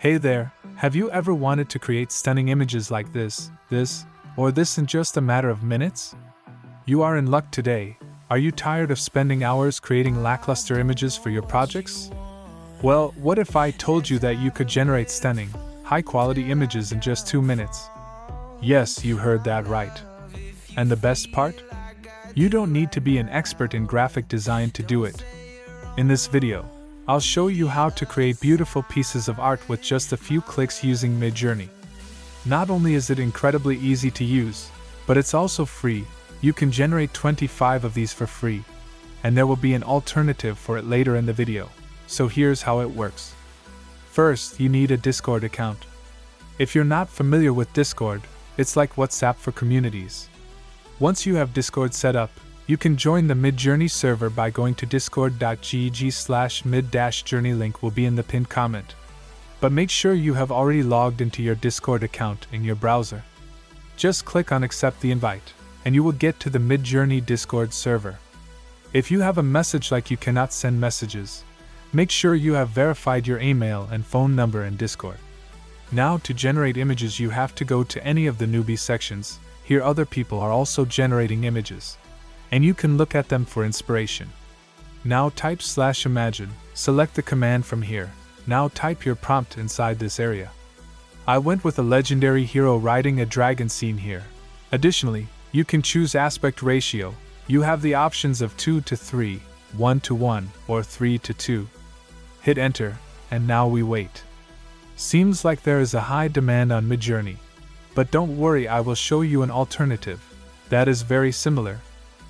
Hey there, have you ever wanted to create stunning images like this, or this in just a matter of minutes? You are in luck today. Are you tired of spending hours creating lackluster images for your projects? Well, what if I told you that you could generate stunning, high-quality images in just 2 minutes? Yes, you heard that right. And the best part? You don't need to be an expert in graphic design to do it. In this video, I'll show you how to create beautiful pieces of art with just a few clicks using Midjourney. Not only is it incredibly easy to use, but it's also free. You can generate 25 of these for free, and there will be an alternative for it later in the video. So here's how it works. First, you need a Discord account. If you're not familiar with Discord, it's like WhatsApp for communities. Once you have Discord set up, you can join the Midjourney server by going to discord.gg/mid-journey. Link will be in the pinned comment. But make sure you have already logged into your Discord account in your browser. Just click on accept the invite, and you will get to the Midjourney Discord server. If you have a message like you cannot send messages, make sure you have verified your email and phone number in Discord. Now to generate images you have to go to any of the newbie sections. Here other people are also generating images, and you can look at them for inspiration. Now type /imagine, select the command from here. Now type your prompt inside this area. I went with a legendary hero riding a dragon scene here. Additionally, you can choose aspect ratio. You have the options of 2:3, 1:1, or 3:2. Hit enter, and now we wait. Seems like there is a high demand on Midjourney. But don't worry, I will show you an alternative that is very similar,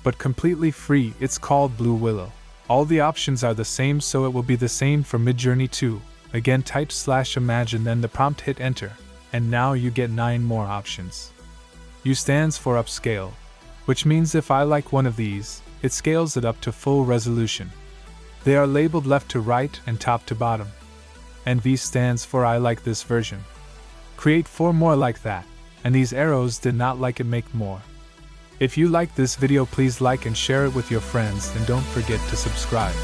but completely free. It's called Blue Willow. All the options are the same, so it will be the same for Midjourney too. Again, type /imagine, then the prompt, hit enter, and now you get 9 more options. U stands for upscale, which means if I like one of these, it scales it up to full resolution. They are labeled left to right and top to bottom. And V stands for I like this version. Create 4 more like that, and these arrows did not like it, make more. If you like this video, please like and share it with your friends, and don't forget to subscribe.